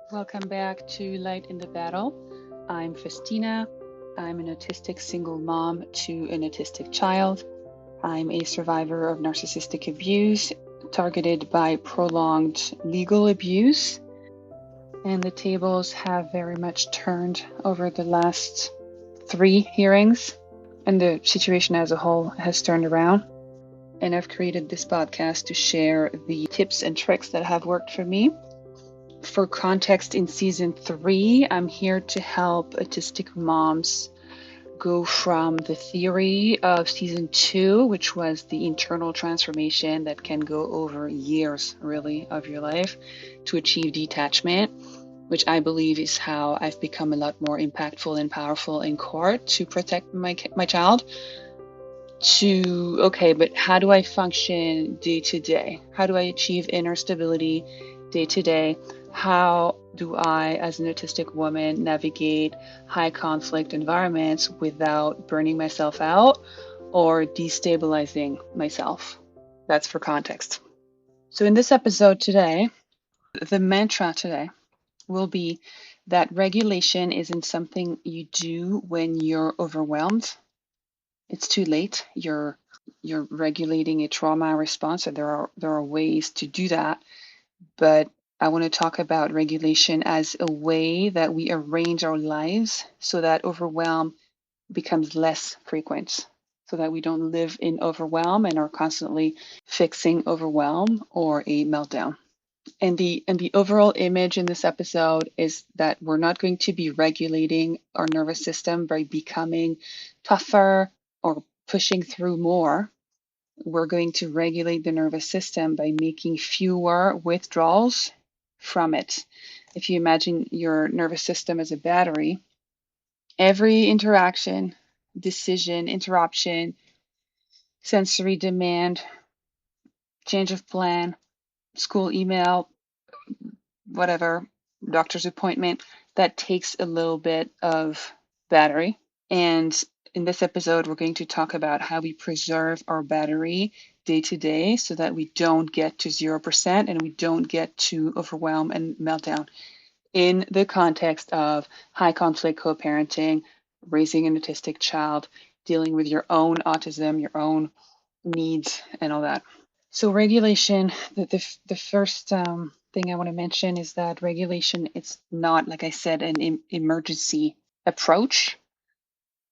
Welcome back to Light in the Battle. I'm Festina. I'm an autistic single mom to an autistic child. I'm a survivor of narcissistic abuse targeted by prolonged legal abuse. And the tables have very much turned over the last 3 hearings, and the situation as a whole has turned around. And I've created this podcast to share the tips and tricks that have worked for me. For context, in season 3, I'm here to help autistic moms go from the theory of season 2, which was the internal transformation that can go over years, really, of your life, to achieve detachment, which I believe is how I've become a lot more impactful and powerful in court to protect my child. To, okay, but how do I function day to day? How do I achieve inner stability day to day? How do I, as an autistic woman, navigate high conflict environments without burning myself out or destabilizing myself? That's for context. So, in this episode today, the mantra today will be that regulation isn't something you do when you're overwhelmed. It's too late. You're regulating a trauma response, and there are ways to do that. But I want to talk about regulation as a way that we arrange our lives so that overwhelm becomes less frequent, so that we don't live in overwhelm and are constantly fixing overwhelm or a meltdown. And the overall image in this episode is that we're not going to be regulating our nervous system by becoming tougher or pushing through more. We're going to regulate the nervous system by making fewer withdrawals from it. If you imagine your nervous system as a battery, every interaction, decision, interruption, sensory demand, change of plan, school email, whatever, doctor's appointment, that takes a little bit of battery. And in this episode, we're going to talk about how we preserve our battery day to day so that we don't get to 0% and we don't get to overwhelm and meltdown in the context of high conflict co-parenting, raising an autistic child, dealing with your own autism, your own needs, and all that. So regulation, the first thing I want to mention is that regulation, it's not, like I said, an emergency approach.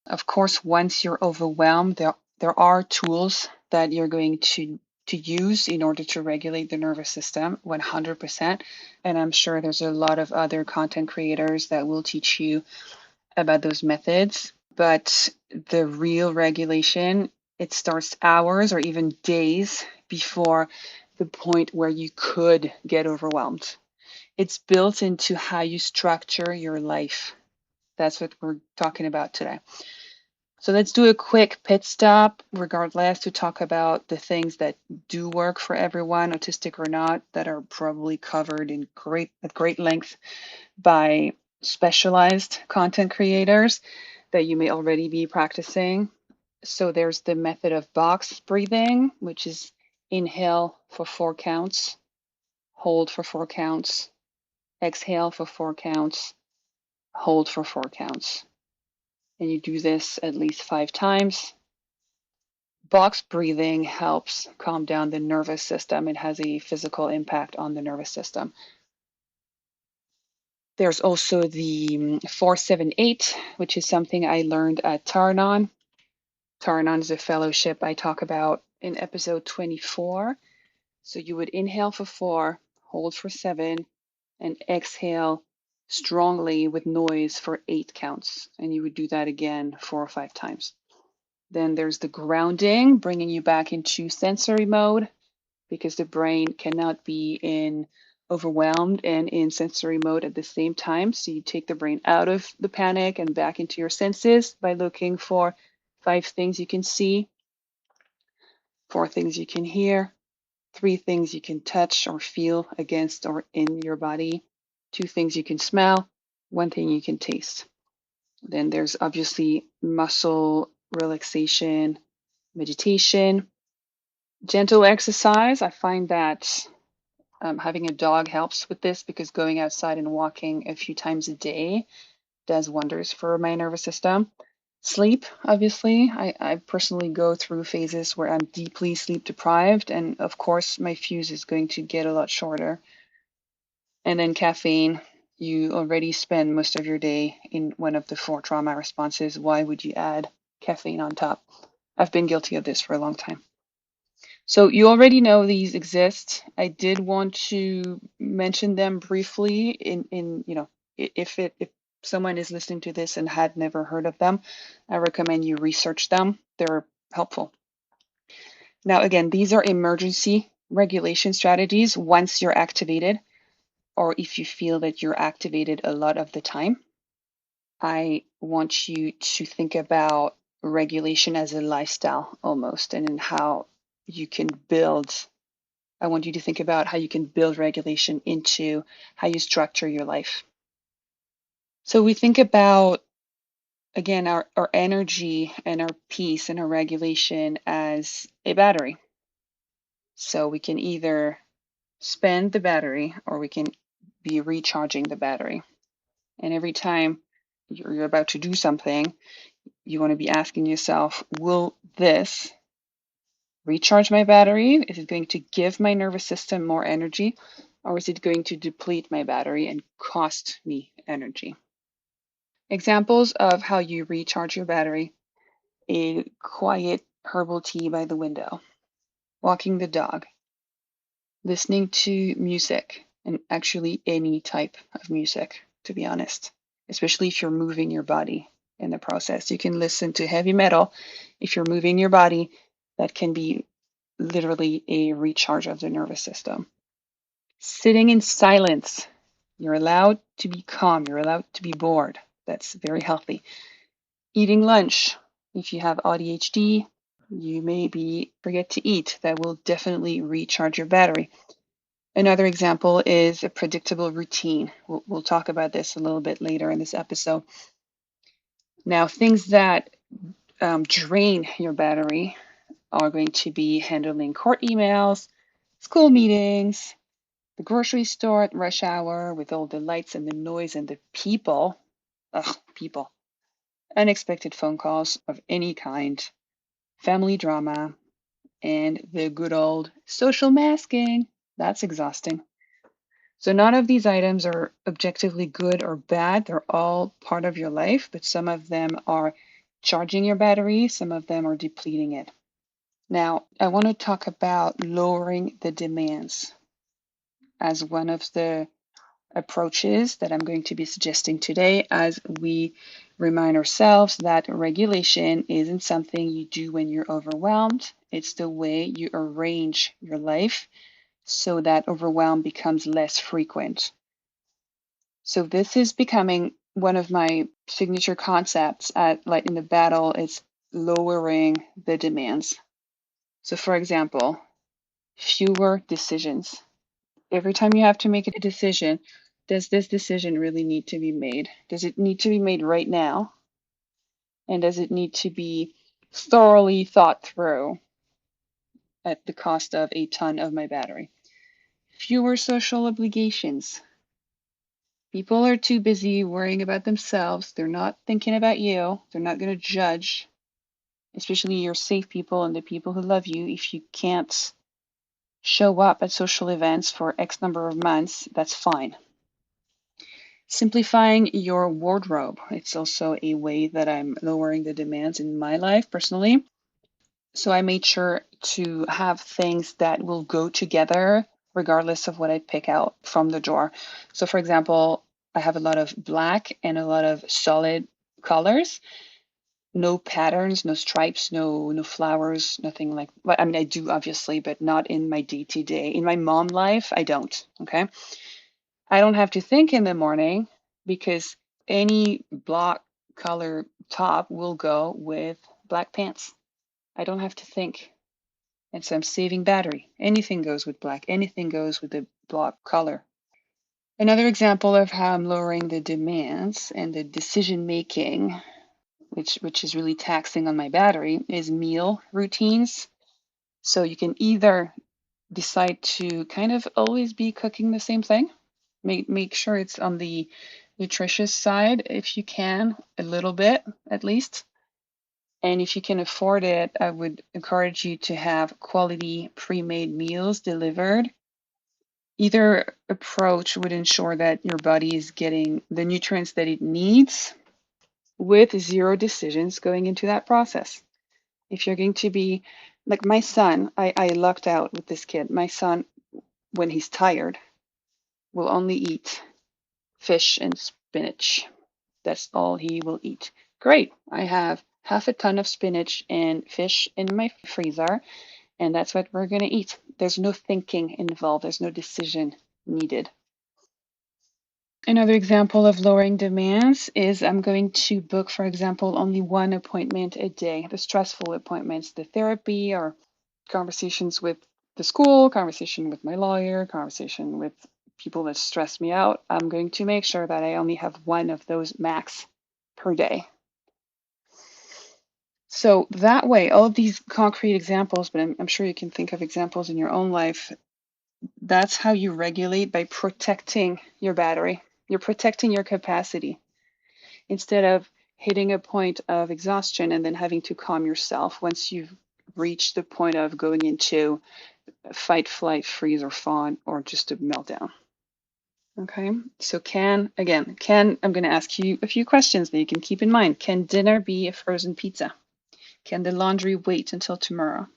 Of course, once you're overwhelmed, there are tools that you're going to use in order to regulate the nervous system 100%. And I'm sure there's a lot of other content creators that will teach you about those methods. But the real regulation, it starts hours or even days before the point where you could get overwhelmed. It's built into how you structure your life. That's what we're talking about today. So let's do a quick pit stop, regardless, to talk about the things that do work for everyone, autistic or not, that are probably covered at great length by specialized content creators that you may already be practicing. So there's the method of box breathing, which is inhale for 4 counts, hold for 4 counts, exhale for 4 counts, hold for 4 counts. And you do this at least 5 times. Box breathing helps calm down the nervous system. It has a physical impact on the nervous system. There's also the 478, which is something I learned at Taranon. Taranon is a fellowship I talk about in episode 24. So you would inhale for 4, hold for 7, and exhale strongly with noise for 8 counts. And you would do that again 4 or 5 times. Then there's the grounding, bringing you back into sensory mode, because the brain cannot be in overwhelmed and in sensory mode at the same time. So you take the brain out of the panic and back into your senses by looking for 5 things you can see, 4 things you can hear, 3 things you can touch or feel against or in your body, 2 things you can smell, 1 thing you can taste. Then there's obviously muscle relaxation, meditation, gentle exercise. I find that Having a dog helps with this because going outside and walking a few times a day does wonders for my nervous system. Sleep, obviously. I personally go through phases where I'm deeply sleep deprived, and of course, my fuse is going to get a lot shorter. And then caffeine, you already spend most of your day in one of the 4 trauma responses. Why would you add caffeine on top? I've been guilty of this for a long time. So you already know these exist. I did want to mention them briefly if someone is listening to this and had never heard of them, I recommend you research them. They're helpful. Now, again, these are emergency regulation strategies once you're activated, or if you feel that you're activated a lot of the time. I want you to think about regulation as a lifestyle almost, and in how you can build. I want you to think about how you can build regulation into how you structure your life. So we think about, again, our energy and our peace and our regulation as a battery. So we can either spend the battery or we can be recharging the battery. And every time you're about to do something, you want to be asking yourself, will this recharge my battery? Is it going to give my nervous system more energy? Or is it going to deplete my battery and cost me energy? Examples of how you recharge your battery: a quiet herbal tea by the window, walking the dog, listening to music, and actually any type of music, to be honest, especially if you're moving your body in the process. You can listen to heavy metal if you're moving your body. That can be literally a recharge of the nervous system. Sitting in silence. You're allowed to be calm. You're allowed to be bored. That's very healthy. Eating lunch. If you have ADHD, you maybe forget to eat. That will definitely recharge your battery. Another example is a predictable routine. We'll talk about this a little bit later in this episode. Now, things that drain your battery are going to be handling court emails, school meetings, the grocery store at rush hour with all the lights and the noise and the people. Ugh, people. Unexpected phone calls of any kind, family drama, and the good old social masking. That's exhausting. So none of these items are objectively good or bad. They're all part of your life, but some of them are charging your battery, some of them are depleting it. Now, I want to talk about lowering the demands as one of the approaches that I'm going to be suggesting today, as we remind ourselves that regulation isn't something you do when you're overwhelmed. It's the way you arrange your life so that overwhelm becomes less frequent. So this is becoming one of my signature concepts at Light in the Battle. Is lowering the demands. So for example, fewer decisions. Every time you have to make a decision, does this decision really need to be made? Does it need to be made right now? And does it need to be thoroughly thought through at the cost of a ton of my battery? Fewer social obligations. People are too busy worrying about themselves. They're not thinking about you. They're not going to judge, especially your safe people and the people who love you. If you can't show up at social events for X number of months, that's fine. Simplifying your wardrobe. It's also a way that I'm lowering the demands in my life personally. So I made sure to have things that will go together regardless of what I pick out from the drawer. So for example, I have a lot of black and a lot of solid colors. No patterns, no stripes, no flowers, nothing like. Well, I mean, I do obviously, but not in my day to day. In my mom life, I don't. Okay, I don't have to think in the morning because any black color top will go with black pants. I don't have to think. And so I'm saving battery. Anything goes with black, anything goes with the black color. Another example of how I'm lowering the demands and the decision making, which is really taxing on my battery, is meal routines. So you can either decide to kind of always be cooking the same thing. Make sure it's on the nutritious side if you can, a little bit at least. And if you can afford it, I would encourage you to have quality pre-made meals delivered. Either approach would ensure that your body is getting the nutrients that it needs with zero decisions going into that process. If you're going to be like my son, I lucked out with this kid. My son, when he's tired, will only eat fish and spinach. That's all he will eat. Great. I have half a ton of spinach and fish in my freezer, and that's what we're going to eat. There's no thinking involved, there's no decision needed. Another example of lowering demands is I'm going to book, for example, only one appointment a day, the stressful appointments, the therapy or conversations with the school, conversation with my lawyer, conversation with people that stress me out. I'm going to make sure that I only have one of those max per day. So that way, all of these concrete examples, but I'm sure you can think of examples in your own life. That's how you regulate, by protecting your battery. You're protecting your capacity instead of hitting a point of exhaustion and then having to calm yourself once you've reached the point of going into fight, flight, freeze, or fawn, or just a meltdown. Okay, so I'm going to ask you a few questions that you can keep in mind. Can dinner be a frozen pizza? Can the laundry wait until tomorrow?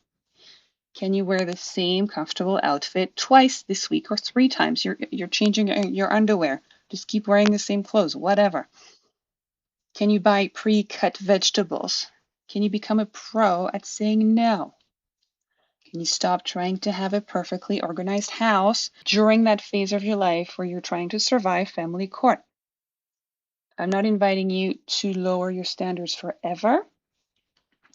Can you wear the same comfortable outfit twice this week or 3 times? You're changing your underwear. Just keep wearing the same clothes, whatever. Can you buy pre-cut vegetables? Can you become a pro at saying no? Can you stop trying to have a perfectly organized house during that phase of your life where you're trying to survive family court? I'm not inviting you to lower your standards forever.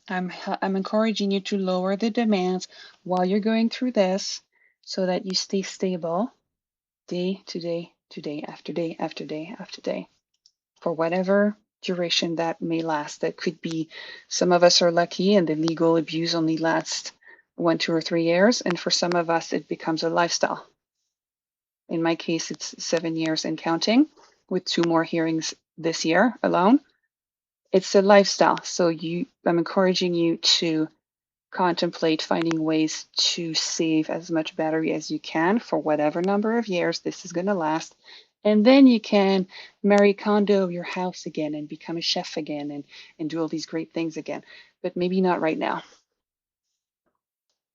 I'm encouraging you to lower the demands while you're going through this so that you stay stable day to day to day after day after day after day for whatever duration that may last. That could be, some of us are lucky and the legal abuse only lasts 1, 2, or 3 years. And for some of us, it becomes a lifestyle. In my case, it's 7 years and counting, with 2 more hearings this year alone. It's a lifestyle. So I'm encouraging you to contemplate finding ways to save as much battery as you can for whatever number of years this is going to last. And then you can Marie Kondo your house again and become a chef again and do all these great things again. But maybe not right now.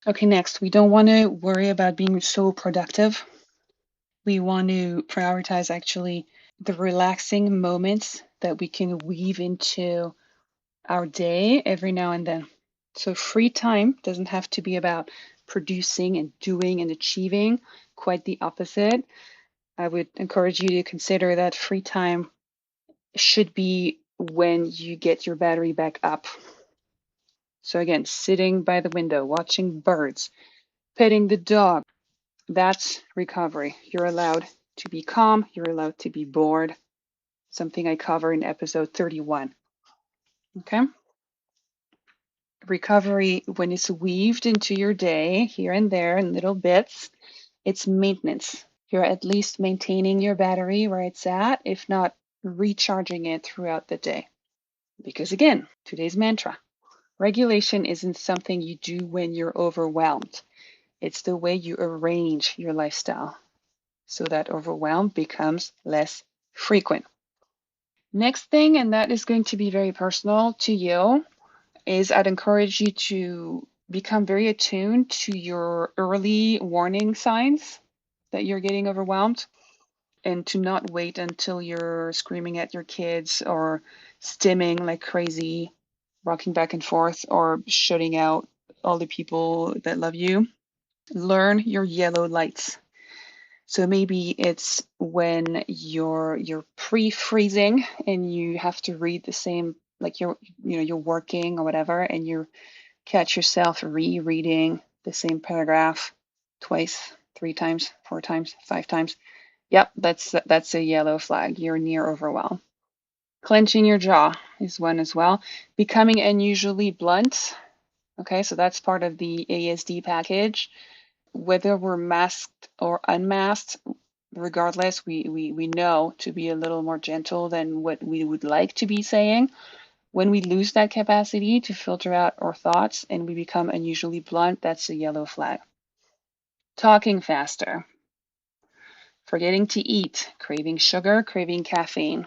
Okay, next, we don't want to worry about being so productive. We want to prioritize actually the relaxing moments that we can weave into our day every now and then. So free time doesn't have to be about producing and doing and achieving, quite the opposite. I would encourage you to consider that free time should be when you get your battery back up. So again, sitting by the window, watching birds, petting the dog, that's recovery. You're allowed to be calm, you're allowed to be bored, something I cover in episode 31. Okay? Recovery, when it's weaved into your day here and there in little bits, it's maintenance. You're at least maintaining your battery where it's at, if not recharging it throughout the day. Because again, today's mantra, regulation isn't something you do when you're overwhelmed. It's the way you arrange your lifestyle so that overwhelm becomes less frequent. Next thing, and that is going to be very personal to you, is I'd encourage you to become very attuned to your early warning signs that you're getting overwhelmed, and to not wait until you're screaming at your kids or stimming like crazy, rocking back and forth, or shutting out all the people that love you. Learn your yellow lights. So maybe it's when you're pre-freezing and you have to read the same, like you're working or whatever, and you catch yourself rereading the same paragraph twice, 3 times, 4 times, 5 times. Yep, that's a yellow flag. You're near overwhelm. Clenching your jaw is one as well. Becoming unusually blunt. Okay, so that's part of the ASD package. whether we're masked or unmasked, regardless, we know to be a little more gentle than what we would like to be saying. When we lose that capacity to filter out our thoughts and we become unusually blunt, that's a yellow flag. Talking faster, forgetting to eat, craving sugar, craving caffeine,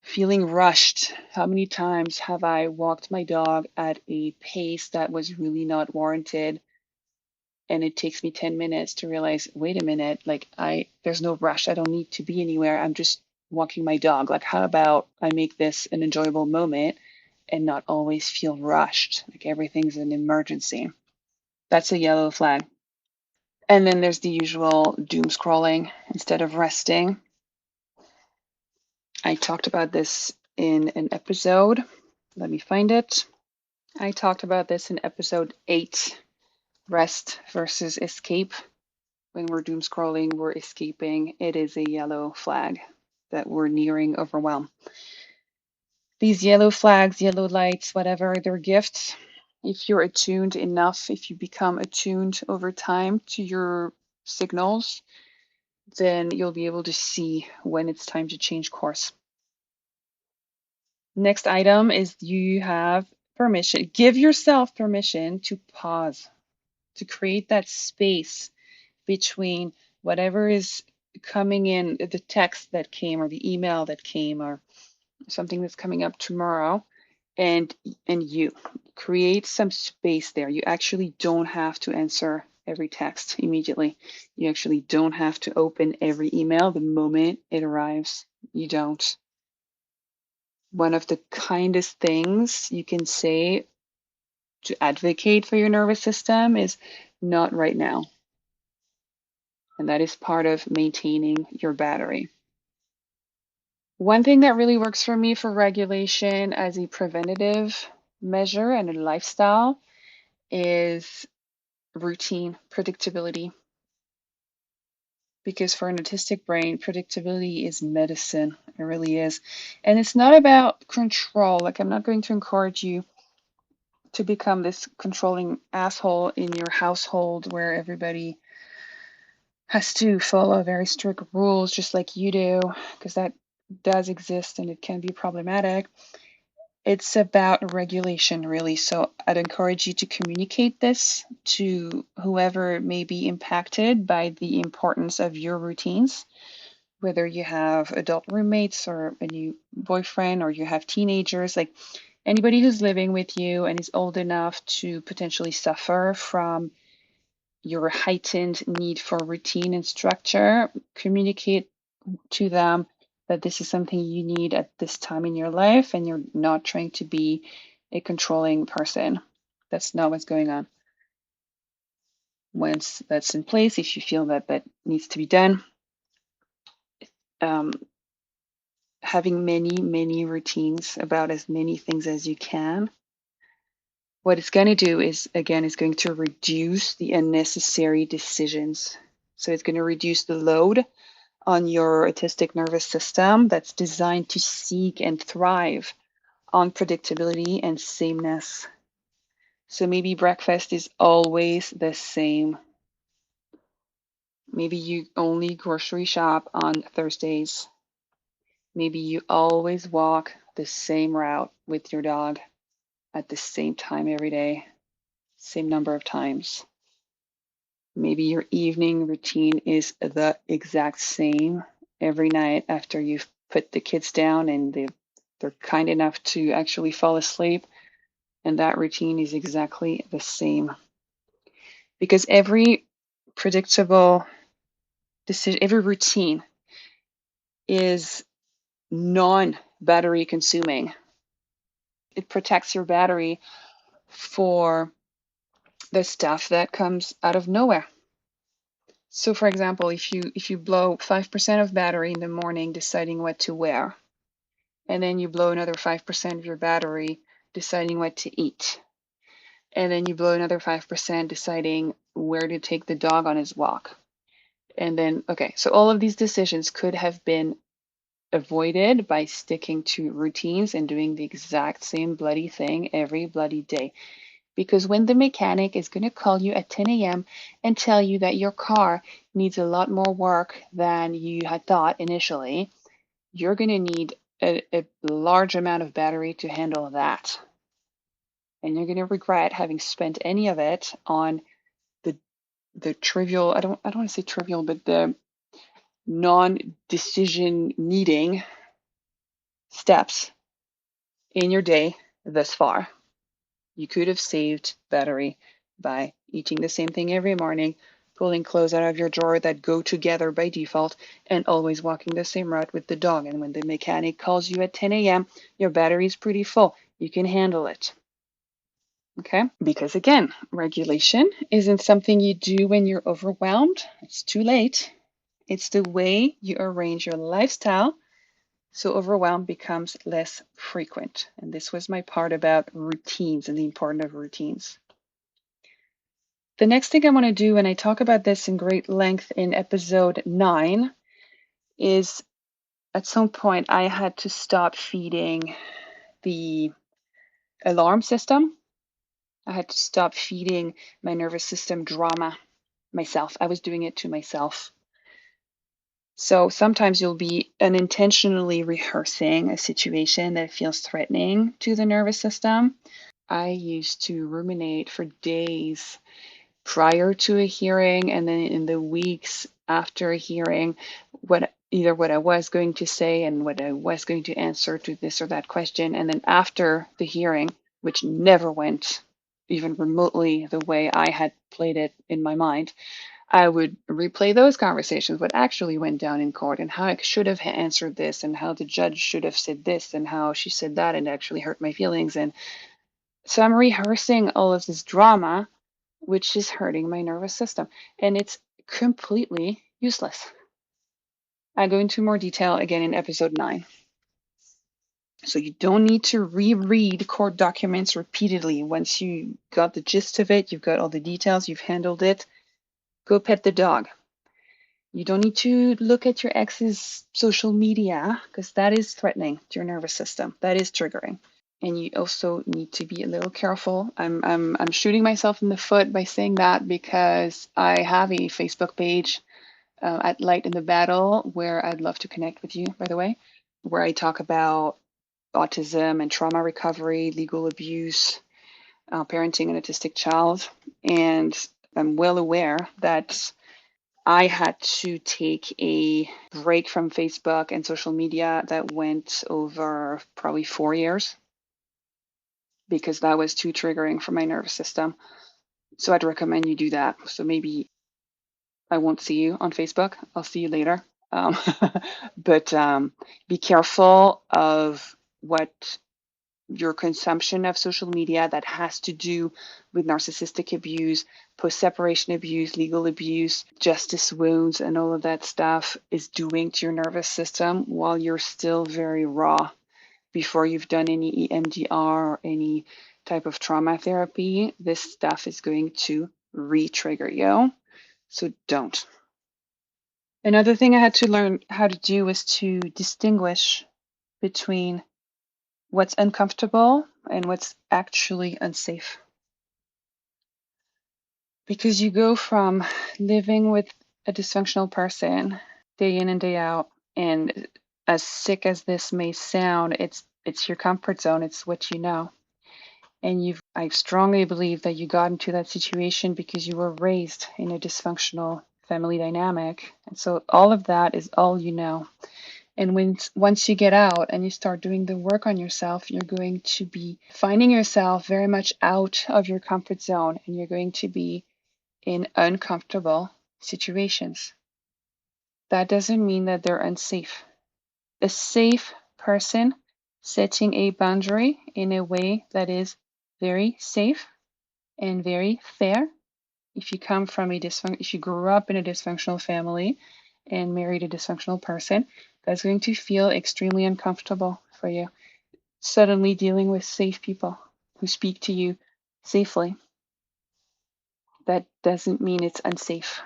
feeling rushed. How many times have I walked my dog at a pace that was really not warranted? And it takes me 10 minutes to realize, wait a minute, like there's no rush. I don't need to be anywhere. I'm just walking my dog. Like, how about I make this an enjoyable moment and not always feel rushed? Like everything's an emergency. That's a yellow flag. And then there's the usual doom scrolling instead of resting. I talked about this in an episode. Let me find it. I talked about this in episode 8, rest versus escape. When we're doom scrolling, we're escaping. It is a yellow flag that we're nearing overwhelm. These yellow flags, yellow lights, whatever, they're gifts. If you're attuned enough, if you become attuned over time to your signals, then you'll be able to see when it's time to change course. Next item is you have permission. Give yourself permission to pause, to create that space between whatever is coming in, the text that came or the email that came or something that's coming up tomorrow, and you create some space there. You actually don't have to answer every text immediately. You actually don't have to open every email the moment it arrives. You don't. One of the kindest things you can say to advocate for your nervous system is not right now. And that is part of maintaining your battery. One thing that really works for me for regulation as a preventative measure and a lifestyle is routine, predictability. Because for an autistic brain, predictability is medicine. It really is. And it's not about control. Like, I'm not going to encourage you to become this controlling asshole in your household where everybody has to follow very strict rules just like you do, because that does exist and it can be problematic. It's about regulation, really. So I'd encourage you to communicate this to whoever may be impacted by the importance of your routines, whether you have adult roommates or a new boyfriend or you have teenagers, like anybody who's living with you and is old enough to potentially suffer from your heightened need for routine and structure. Communicate to them that this is something you need at this time in your life and you're not trying to be a controlling person. That's not what's going on. Once that's in place, if you feel that that needs to be done, um, having many routines about as many things as you can, what it's going to do is, again, is going to reduce the unnecessary decisions. So it's going to reduce the load on your autistic nervous system that's designed to seek and thrive on predictability and sameness. So maybe breakfast is always the same. Maybe you only grocery shop on Thursdays. Maybe you always walk the same route with your dog at the same time every day, same number of times. Maybe your evening routine is the exact same every night after you've put the kids down and they're kind enough to actually fall asleep. And that routine is exactly the same. Because every predictable decision, every routine is non-battery consuming. It protects your battery for the stuff that comes out of nowhere. So for example, if you blow 5% of battery in the morning deciding what to wear, and then you blow another 5% of your battery deciding what to eat, and then you blow another 5% deciding where to take the dog on his walk. And then, okay, so all of these decisions could have been avoided by sticking to routines and doing the exact same bloody thing every bloody day. Because when the mechanic is going to call you at 10 a.m. and tell you that your car needs a lot more work than you had thought initially, you're going to need a large amount of battery to handle that. And you're going to regret having spent any of it on the trivial, I don't want to say trivial, but the non-decision needing steps in your day thus far. You could have saved battery by eating the same thing every morning, pulling clothes out of your drawer that go together by default, and always walking the same route with the dog. And when the mechanic calls you at 10 a.m., your battery's pretty full. You can handle it. Okay? Because again, regulation isn't something you do when you're overwhelmed. It's too late. It's the way you arrange your lifestyle so overwhelm becomes less frequent. And this was my part about routines and the importance of routines. The next thing I want to do, and I talk about this in great length in episode 9, is at some point I had to stop feeding the alarm system. I had to stop feeding my nervous system drama myself. I was doing it to myself. So sometimes you'll be unintentionally rehearsing a situation that feels threatening to the nervous system. I used to ruminate for days prior to a hearing and then in the weeks after a hearing, what I was going to say and what I was going to answer to this or that question. And then after the hearing, which never went even remotely the way I had played it in my mind, I would replay those conversations, what actually went down in court and how I should have answered this and how the judge should have said this and how she said that and actually hurt my feelings. And so I'm rehearsing all of this drama, which is hurting my nervous system. And it's completely useless. I go into more detail again in episode 9. So you don't need to reread court documents repeatedly. Once you got the gist of it, you've got all the details, you've handled it, go pet the dog. You don't need to look at your ex's social media because that is threatening to your nervous system. That is triggering. And you also need to be a little careful. I'm shooting myself in the foot by saying that because I have a Facebook page at Light in the Battle where I'd love to connect with you, by the way, where I talk about autism and trauma recovery, legal abuse, parenting an autistic child. And I'm well aware that I had to take a break from Facebook and social media that went over probably 4 years because that was too triggering for my nervous system. So I'd recommend you do that. So maybe I won't see you on Facebook. I'll see you later. Um, but be careful of what your consumption of social media that has to do with narcissistic abuse, post-separation abuse, legal abuse, justice wounds, and all of that stuff is doing to your nervous system while you're still very raw before you've done any EMDR or any type of trauma therapy. This stuff is going to re-trigger you. So don't. Another thing I had to learn how to do was to distinguish between what's uncomfortable and what's actually unsafe. Because you go from living with a dysfunctional person day in and day out, and as sick as this may sound, it's your comfort zone, it's what you know. And I strongly believe that you got into that situation because you were raised in a dysfunctional family dynamic. And so all of that is all you know. And once you get out and you start doing the work on yourself, you're going to be finding yourself very much out of your comfort zone and you're going to be in uncomfortable situations. That doesn't mean that they're unsafe. A safe person setting a boundary in a way that is very safe and very fair. If you come from if you grew up in a dysfunctional family and married a dysfunctional person, that's going to feel extremely uncomfortable for you. Suddenly dealing with safe people who speak to you safely. That doesn't mean it's unsafe.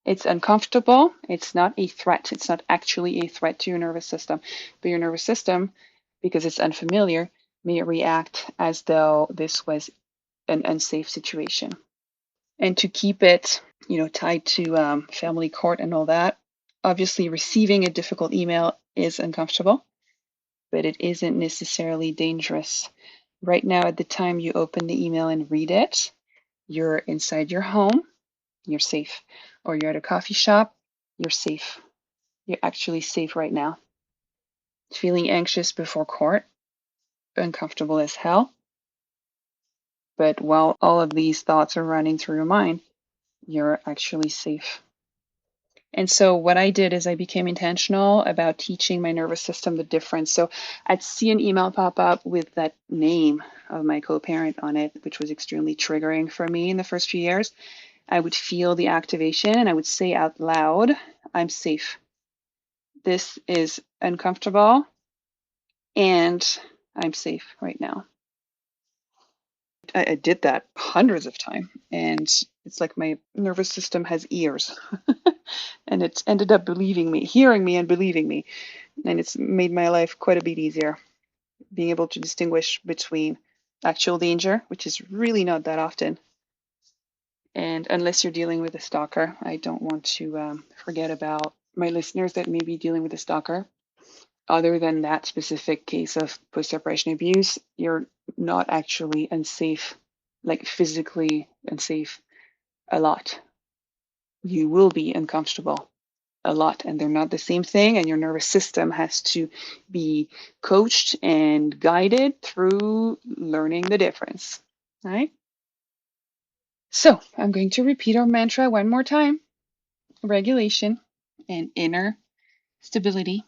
It's uncomfortable. It's not a threat. It's not actually a threat to your nervous system. But your nervous system, because it's unfamiliar, may react as though this was an unsafe situation. And to keep it, tied to family court and all that, obviously receiving a difficult email is uncomfortable, but it isn't necessarily dangerous. Right now, at the time you open the email and read it, you're inside your home, you're safe. Or you're at a coffee shop, you're safe. You're actually safe right now. Feeling anxious before court, uncomfortable as hell. But while all of these thoughts are running through your mind, you're actually safe. And so what I did is I became intentional about teaching my nervous system the difference. So I'd see an email pop up with that name of my co-parent on it, which was extremely triggering for me in the first few years. I would feel the activation and I would say out loud, I'm safe. This is uncomfortable and I'm safe right now. I did that hundreds of times, and it's like my nervous system has ears. And it's ended up believing me, hearing me and believing me. And it's made my life quite a bit easier, being able to distinguish between actual danger, which is really not that often. And unless you're dealing with a stalker, I don't want to forget about my listeners that may be dealing with a stalker. Other than that specific case of post-separation abuse, you're not actually unsafe, like physically unsafe a lot. You will be uncomfortable a lot, and they're not the same thing, and your nervous system has to be coached and guided through learning the difference. All right? So I'm going to repeat our mantra one more time. Regulation and inner stability.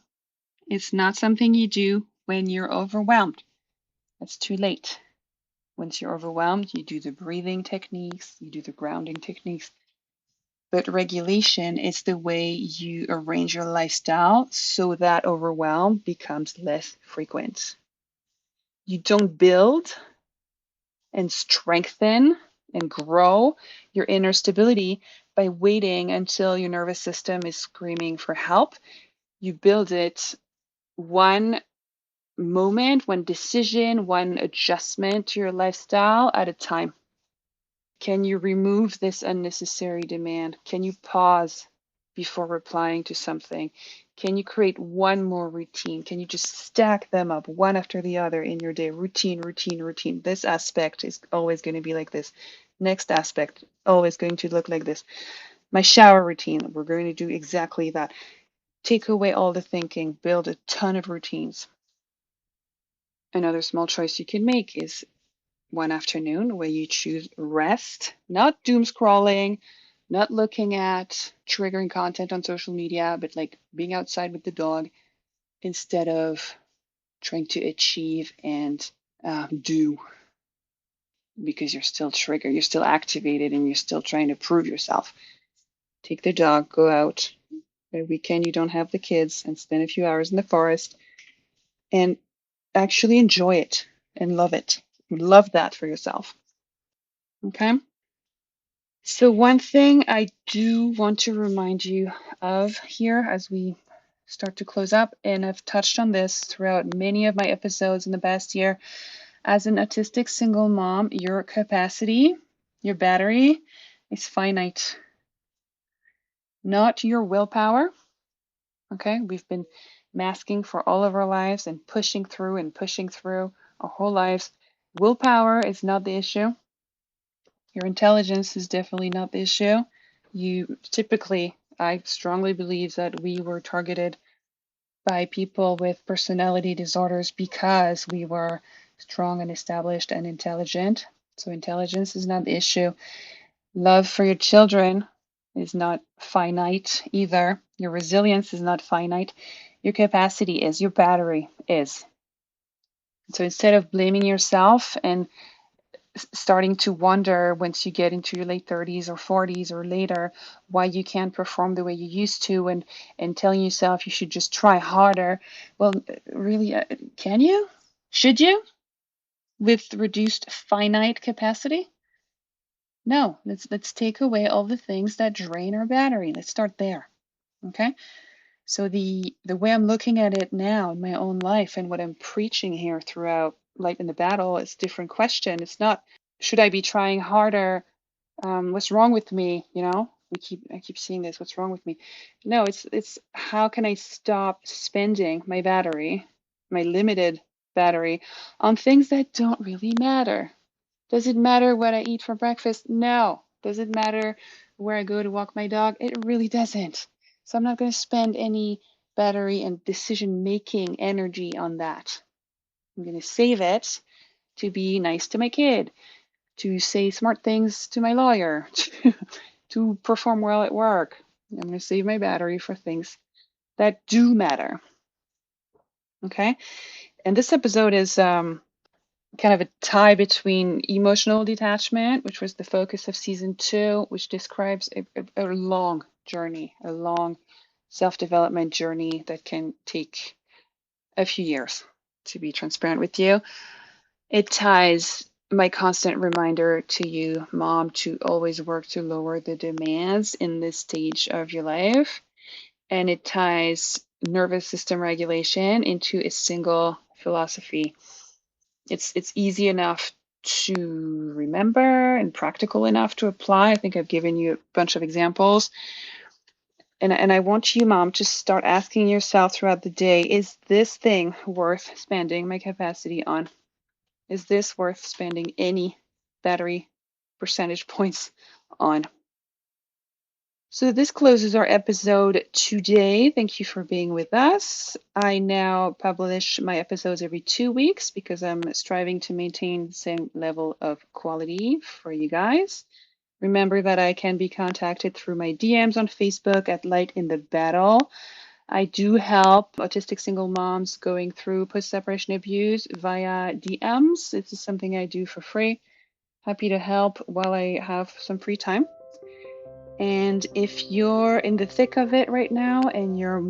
It's not something you do when you're overwhelmed. It's too late. Once you're overwhelmed, you do the breathing techniques, you do the grounding techniques. But regulation is the way you arrange your lifestyle so that overwhelm becomes less frequent. You don't build and strengthen and grow your inner stability by waiting until your nervous system is screaming for help. You build it one moment, one decision, one adjustment to your lifestyle at a time. Can you remove this unnecessary demand? Can you pause before replying to something? Can you create one more routine? Can you just stack them up one after the other in your day? Routine, routine, routine. This aspect is always going to be like this. Next aspect, always going to look like this. My shower routine, we're going to do exactly that. Take away all the thinking, build a ton of routines. Another small choice you can make is one afternoon where you choose rest, not doom scrolling, not looking at triggering content on social media, but like being outside with the dog instead of trying to achieve and do, because you're still triggered, you're still activated, and you're still trying to prove yourself. Take the dog, go out. A weekend you don't have the kids, and spend a few hours in the forest and actually enjoy it and love it. Love that for yourself. Okay? So one thing I do want to remind you of here as we start to close up, and I've touched on this throughout many of my episodes in the past year, as an autistic single mom, your capacity, your battery is finite, not your willpower. Okay, we've been masking for all of our lives and pushing through our whole lives. Willpower is not the issue. Your intelligence is definitely not the issue. You typically, I strongly believe that we were targeted by people with personality disorders because we were strong and established and intelligent. So intelligence is not the issue. Love for your children is not finite either. Your resilience is not finite. Your capacity is, your battery is. So instead of blaming yourself and starting to wonder once you get into your late 30s or 40s or later why you can't perform the way you used to, and telling yourself you should just try harder. Well, really, can you? Should you? With reduced finite capacity? No, let's take away all the things that drain our battery. Let's start there. Okay? So the way I'm looking at it now in my own life and what I'm preaching here throughout Light in the Battle is a different question. It's not should I be trying harder? What's wrong with me? I keep seeing this. What's wrong with me? No, it's how can I stop spending my battery, my limited battery, on things that don't really matter? Does it matter what I eat for breakfast? No. Does it matter where I go to walk my dog? It really doesn't. So I'm not going to spend any battery and decision-making energy on that. I'm going to save it to be nice to my kid, to say smart things to my lawyer, to perform well at work. I'm going to save my battery for things that do matter. Okay? And this episode is kind of a tie between emotional detachment, which was the focus of season 2, which describes a long journey, a long self-development journey that can take a few years, to be transparent with you. It ties my constant reminder to you, mom, to always work to lower the demands in this stage of your life. And it ties nervous system regulation into a single philosophy. It's easy enough to remember and practical enough to apply. I think I've given you a bunch of examples. And I want you, mom, to start asking yourself throughout the day, is this thing worth spending my capacity on? Is this worth spending any battery percentage points on? So this closes our episode today. Thank you for being with us. I now publish my episodes every 2 weeks because I'm striving to maintain the same level of quality for you guys. Remember that I can be contacted through my DMs on Facebook at Light in the Battle. I do help autistic single moms going through post-separation abuse via DMs. This is something I do for free. Happy to help while I have some free time. And if you're in the thick of it right now and you're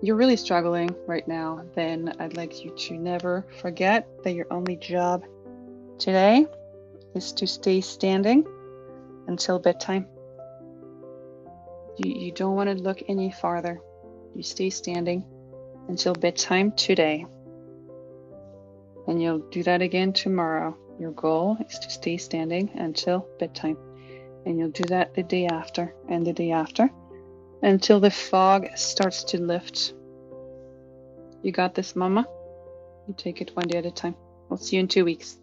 really struggling right now, then I'd like you to never forget that your only job today is to stay standing until bedtime. You don't want to look any farther. You stay standing until bedtime today. And you'll do that again tomorrow. Your goal is to stay standing until bedtime. And you'll do that the day after and the day after until the fog starts to lift. You got this, mama. You take it one day at a time. We'll see you in 2 weeks.